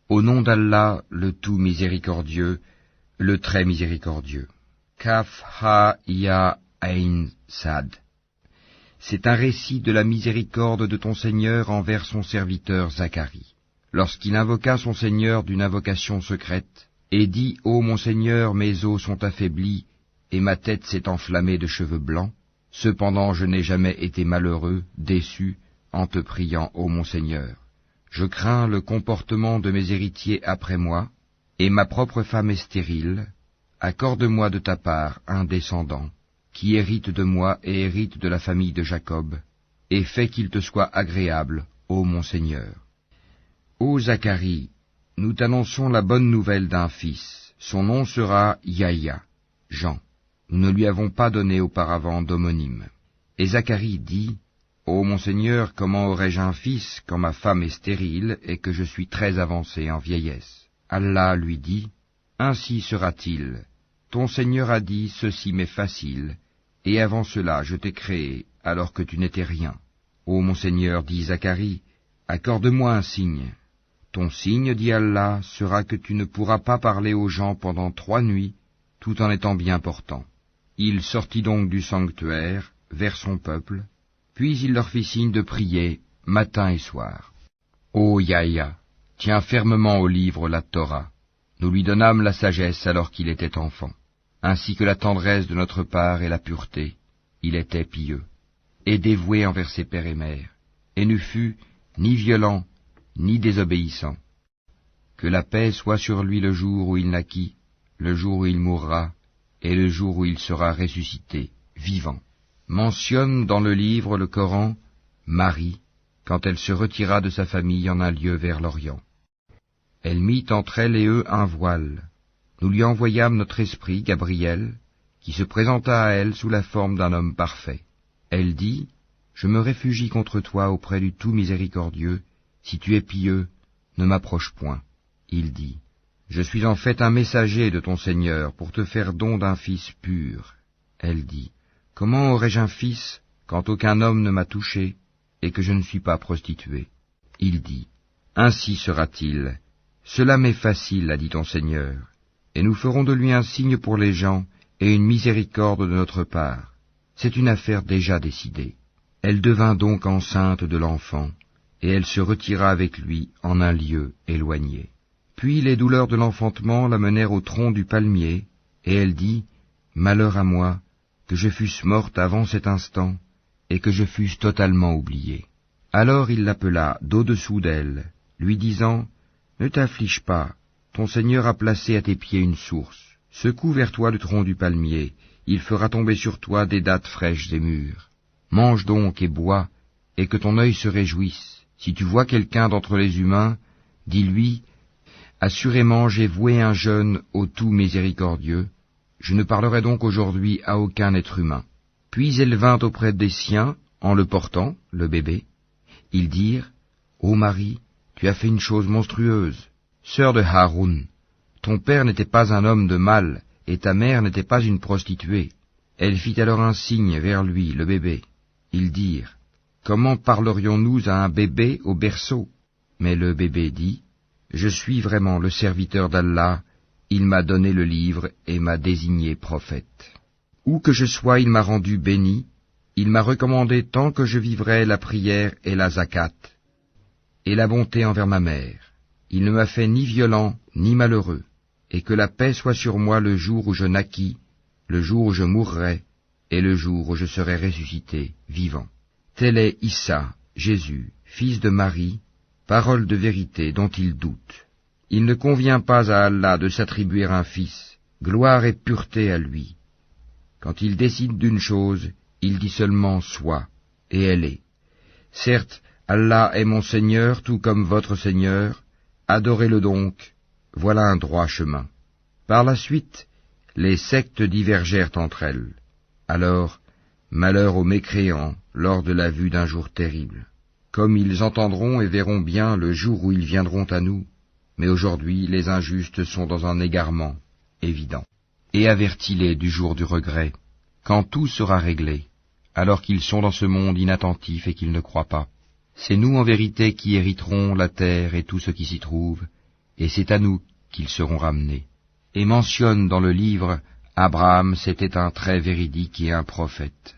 Au nom d'Allah, le tout miséricordieux, le très miséricordieux. Kaf ha ya ain sad. C'est un récit de la miséricorde de ton Seigneur envers son serviteur Zacharie. Lorsqu'il invoqua son Seigneur d'une invocation secrète, et dit « Ô mon Seigneur, mes os sont affaiblis, et ma tête s'est enflammée de cheveux blancs. Cependant je n'ai jamais été malheureux, déçu, en te priant, ô mon Seigneur. Je crains le comportement de mes héritiers après moi, et ma propre femme est stérile. Accorde-moi de ta part un descendant, qui hérite de moi et hérite de la famille de Jacob, et fais qu'il te soit agréable, ô mon Seigneur. Ô Zacharie, nous t'annonçons la bonne nouvelle d'un fils. Son nom sera Yahya, Jean. Nous ne lui avons pas donné auparavant d'homonyme. Et Zacharie dit, Ô mon Seigneur, comment aurais-je un fils quand ma femme est stérile et que je suis très avancé en vieillesse? Allah lui dit, Ainsi sera-t-il. Ton Seigneur a dit, ceci m'est facile, et avant cela je t'ai créé, alors que tu n'étais rien. Ô mon Seigneur, dit Zacharie, accorde-moi un signe. Ton signe, dit Allah, sera que tu ne pourras pas parler aux gens pendant 3 nuits, tout en étant bien portant. Il sortit donc du sanctuaire, vers son peuple, puis il leur fit signe de prier, matin et soir. Ô Yahya, tiens fermement au livre la Torah. Nous lui donnâmes la sagesse alors qu'il était enfant, ainsi que la tendresse de notre part et la pureté. Il était pieux, et dévoué envers ses pères et mères, et ne fut ni violent, ni désobéissant. Que la paix soit sur lui le jour où il naquit, le jour où il mourra, et le jour où il sera ressuscité, vivant. Mentionne dans le livre, le Coran, Marie, quand elle se retira de sa famille en un lieu vers l'Orient. Elle mit entre elle et eux un voile. Nous lui envoyâmes notre esprit, Gabriel, qui se présenta à elle sous la forme d'un homme parfait. Elle dit, « Je me réfugie contre toi auprès du tout miséricordieux. Si tu es pieux, ne m'approche point. » Il dit, « Je suis en fait un messager de ton Seigneur pour te faire don d'un fils pur. » Elle dit, « Comment aurais-je un fils quand aucun homme ne m'a touché et que je ne suis pas prostituée ?» Il dit, « Ainsi sera-t-il. Cela m'est facile, a dit ton Seigneur, et nous ferons de lui un signe pour les gens et une miséricorde de notre part. C'est une affaire déjà décidée. » Elle devint donc enceinte de l'enfant, et elle se retira avec lui en un lieu éloigné. Puis les douleurs de l'enfantement la menèrent au tronc du palmier, et elle dit, « Malheur à moi, que je fusse morte avant cet instant, et que je fusse totalement oubliée. » Alors il l'appela d'au-dessous d'elle, lui disant, « Ne t'afflige pas, ton Seigneur a placé à tes pieds une source. Secoue vers toi le tronc du palmier, il fera tomber sur toi des dattes fraîches et mûres. Mange donc et bois, et que ton œil se réjouisse. Si tu vois quelqu'un d'entre les humains, dis-lui, « Assurément j'ai voué un jeûne au tout miséricordieux, je ne parlerai donc aujourd'hui à aucun être humain. » Puis elle vint auprès des siens, en le portant, le bébé. Ils dirent, « Ô Marie, tu as fait une chose monstrueuse. Sœur de Haroun, ton père n'était pas un homme de mal, et ta mère n'était pas une prostituée. » Elle fit alors un signe vers lui, le bébé. Ils dirent, « Comment parlerions-nous à un bébé au berceau ?» Mais le bébé dit, « Je suis vraiment le serviteur d'Allah, il m'a donné le livre et m'a désigné prophète. Où que je sois, il m'a rendu béni, il m'a recommandé tant que je vivrai la prière et la zakat, et la bonté envers ma mère. Il ne m'a fait ni violent ni malheureux, et que la paix soit sur moi le jour où je naquis, le jour où je mourrai, et le jour où je serai ressuscité, vivant. Tel est Issa, Jésus, fils de Marie, parole de vérité dont il doute. Il ne convient pas à Allah de s'attribuer un fils, gloire et pureté à lui. Quand il décide d'une chose, il dit seulement « soit », et elle est. Certes, Allah est mon Seigneur tout comme votre Seigneur, adorez-le donc, voilà un droit chemin. Par la suite, les sectes divergèrent entre elles. Alors, malheur aux mécréants lors de la vue d'un jour terrible. Comme ils entendront et verront bien le jour où ils viendront à nous, mais aujourd'hui les injustes sont dans un égarement évident. Et avertis-les du jour du regret, quand tout sera réglé, alors qu'ils sont dans ce monde inattentif et qu'ils ne croient pas. C'est nous en vérité qui hériterons la terre et tout ce qui s'y trouve, et c'est à nous qu'ils seront ramenés. Et mentionne dans le livre, Abraham c'était un trait véridique et un prophète.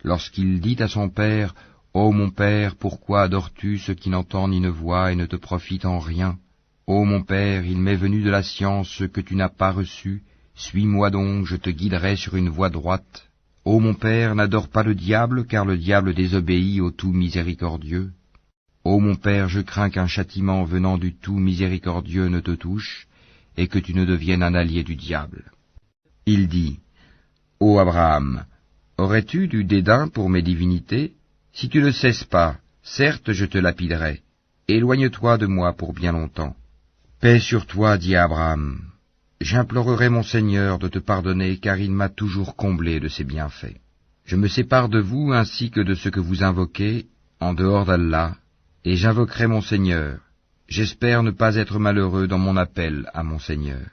Lorsqu'il dit à son père, « Ô mon père, pourquoi adores-tu ce qui n'entend ni ne voit et ne te profite en rien? Ô mon père, il m'est venu de la science ce que tu n'as pas reçu, suis-moi donc, je te guiderai sur une voie droite. Ô mon père, n'adore pas le diable, car le diable désobéit au tout miséricordieux. Ô mon père, je crains qu'un châtiment venant du tout miséricordieux ne te touche, et que tu ne deviennes un allié du diable. » Il dit, « Ô Abraham, aurais-tu du dédain pour mes divinités? Si tu ne cesses pas, certes je te lapiderai. Éloigne-toi de moi pour bien longtemps. » Paix sur toi, dit Abraham. J'implorerai mon Seigneur de te pardonner, car il m'a toujours comblé de ses bienfaits. Je me sépare de vous ainsi que de ce que vous invoquez, en dehors d'Allah, et j'invoquerai mon Seigneur. J'espère ne pas être malheureux dans mon appel à mon Seigneur.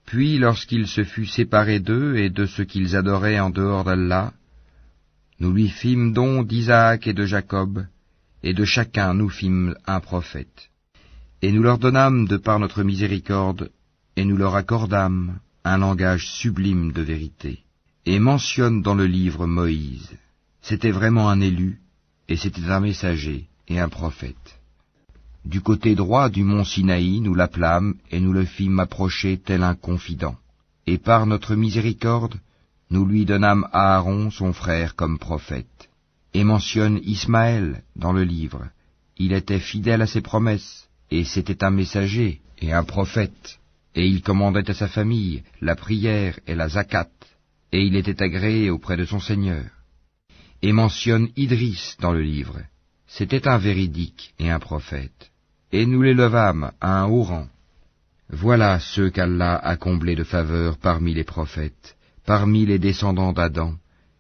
Puis, lorsqu'il se fut séparé d'eux et de ce qu'ils adoraient en dehors d'Allah, nous lui fîmes don d'Isaac et de Jacob, et de chacun nous fîmes un prophète. Et nous leur donnâmes de par notre miséricorde, et nous leur accordâmes un langage sublime de vérité. Et mentionne dans le livre Moïse. C'était vraiment un élu, et c'était un messager et un prophète. Du côté droit du mont Sinaï, nous l'appelâmes, et nous le fîmes approcher tel un confident. Et par notre miséricorde, nous lui donnâmes Aaron, son frère, comme prophète. Et mentionne Ismaël dans le livre. Il était fidèle à ses promesses, et c'était un messager et un prophète. Et il commandait à sa famille la prière et la zakat, et il était agréé auprès de son Seigneur. Et mentionne Idris dans le livre. C'était un véridique et un prophète. Et nous l'élevâmes à un haut rang. Voilà ceux qu'Allah a comblés de faveur parmi les prophètes, parmi les descendants d'Adam,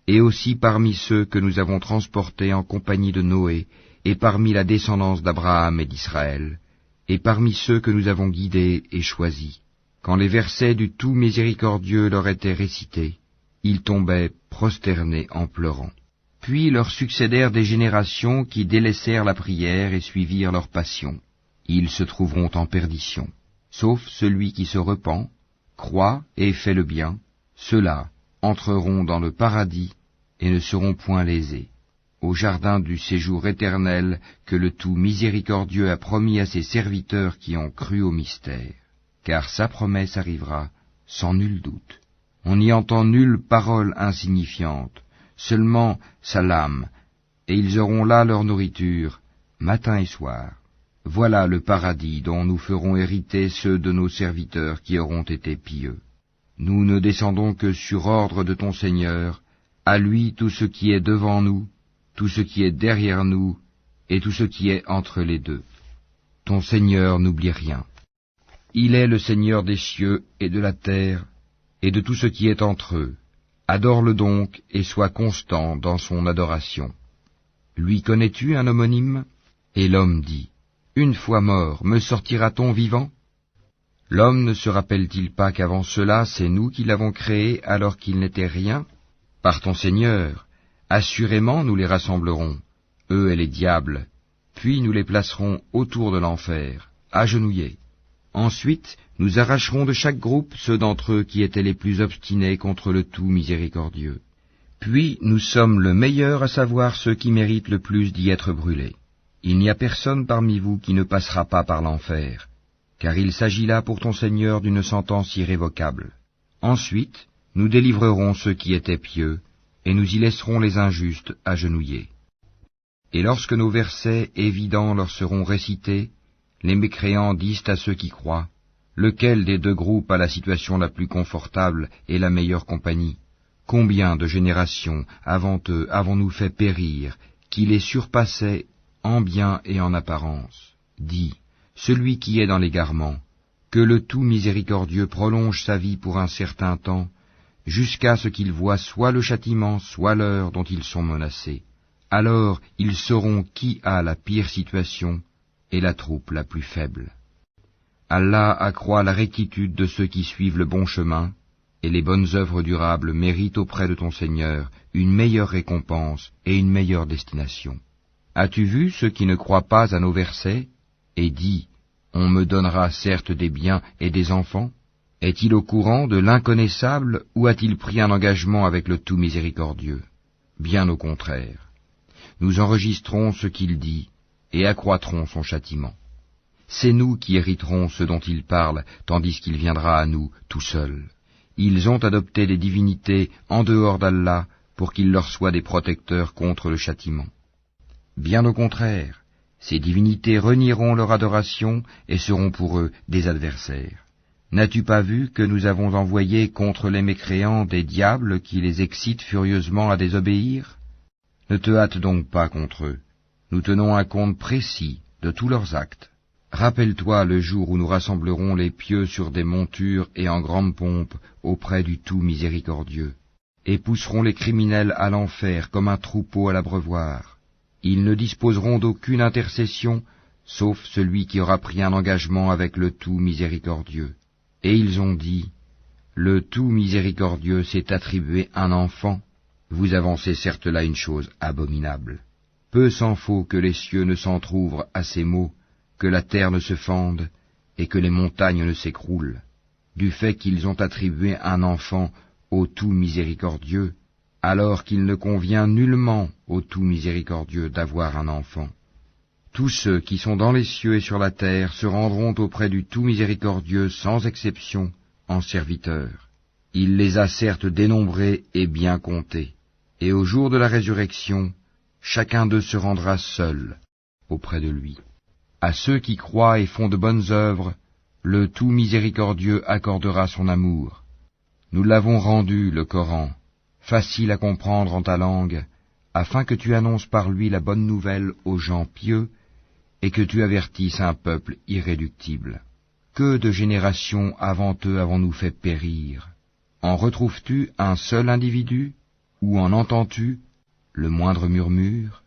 et aussi parmi ceux que nous avons transportés en compagnie de Noé, et parmi la descendance d'Abraham et d'Israël, et parmi ceux que nous avons guidés et choisis. Quand les versets du tout miséricordieux leur étaient récités, ils tombaient prosternés en pleurant. Puis leur succédèrent des générations qui délaissèrent la prière et suivirent leur passion. Ils se trouveront en perdition. Sauf celui qui se repent, croit et fait le bien, ceux-là entreront dans le paradis et ne seront point lésés, au jardin du séjour éternel que le tout miséricordieux a promis à ses serviteurs qui ont cru au mystère. Car sa promesse arrivera sans nul doute. On n'y entend nulle parole insignifiante, seulement salam, et ils auront là leur nourriture, matin et soir. Voilà le paradis dont nous ferons hériter ceux de nos serviteurs qui auront été pieux. Nous ne descendons que sur ordre de ton Seigneur, à lui tout ce qui est devant nous, tout ce qui est derrière nous, et tout ce qui est entre les deux. Ton Seigneur n'oublie rien. Il est le Seigneur des cieux et de la terre, et de tout ce qui est entre eux. Adore-le donc, et sois constant dans son adoration. Lui connais-tu un homonyme? Et l'homme dit, une fois mort, me sortira-t-on vivant? L'homme ne se rappelle-t-il pas qu'avant cela, c'est nous qui l'avons créé alors qu'il n'était rien? Par ton Seigneur, assurément nous les rassemblerons, eux et les diables, puis nous les placerons autour de l'enfer, agenouillés. Ensuite, nous arracherons de chaque groupe ceux d'entre eux qui étaient les plus obstinés contre le tout miséricordieux. Puis nous sommes le meilleur à savoir ceux qui méritent le plus d'y être brûlés. Il n'y a personne parmi vous qui ne passera pas par l'enfer, car il s'agit là pour ton Seigneur d'une sentence irrévocable. Ensuite, nous délivrerons ceux qui étaient pieux, et nous y laisserons les injustes agenouillés. Et lorsque nos versets évidents leur seront récités, les mécréants disent à ceux qui croient, lequel des deux groupes a la situation la plus confortable et la meilleure compagnie? Combien de générations avant eux avons-nous fait périr, qui les surpassaient en bien et en apparence? Dis, celui qui est dans l'égarement, que le tout miséricordieux prolonge sa vie pour un certain temps, jusqu'à ce qu'ils voient soit le châtiment, soit l'heure dont ils sont menacés. Alors ils sauront qui a la pire situation, et la troupe la plus faible. Allah accroît la rectitude de ceux qui suivent le bon chemin, et les bonnes œuvres durables méritent auprès de ton Seigneur une meilleure récompense et une meilleure destination. As-tu vu ceux qui ne croient pas à nos versets? Et dis, On me donnera certes des biens et des enfants. Est-il au courant de l'inconnaissable ou a-t-il pris un engagement avec le tout miséricordieux? Bien au contraire. Nous enregistrons ce qu'il dit et accroîtrons son châtiment. C'est nous qui hériterons ce dont il parle, tandis qu'il viendra à nous tout seul. Ils ont adopté des divinités en dehors d'Allah pour qu'ils leur soient des protecteurs contre le châtiment. Bien au contraire, ces divinités renieront leur adoration et seront pour eux des adversaires. N'as-tu pas vu que nous avons envoyé contre les mécréants des diables qui les excitent furieusement à désobéir? Ne te hâte donc pas contre eux. Nous tenons un compte précis de tous leurs actes. Rappelle-toi le jour où nous rassemblerons les pieux sur des montures et en grande pompe auprès du tout miséricordieux, et pousserons les criminels à l'enfer comme un troupeau à l'abreuvoir. Ils ne disposeront d'aucune intercession, sauf celui qui aura pris un engagement avec le tout miséricordieux. Et ils ont dit, le tout miséricordieux s'est attribué un enfant. Vous avancez certes là une chose abominable. Peu s'en faut que les cieux ne s'entr'ouvrent à ces mots, que la terre ne se fende, et que les montagnes ne s'écroulent, du fait qu'ils ont attribué un enfant au tout miséricordieux, alors qu'il ne convient nullement au tout miséricordieux d'avoir un enfant. Tous ceux qui sont dans les cieux et sur la terre se rendront auprès du tout miséricordieux sans exception, en serviteurs. Il les a certes dénombrés et bien comptés, et au jour de la résurrection, chacun d'eux se rendra seul auprès de lui. À ceux qui croient et font de bonnes œuvres, le tout miséricordieux accordera son amour. Nous l'avons rendu, le Coran, facile à comprendre en ta langue, afin que tu annonces par lui la bonne nouvelle aux gens pieux, et que tu avertisses un peuple irréductible. Que de générations avant eux avons-nous fait périr? En retrouves-tu un seul individu, ou en entends-tu le moindre murmure?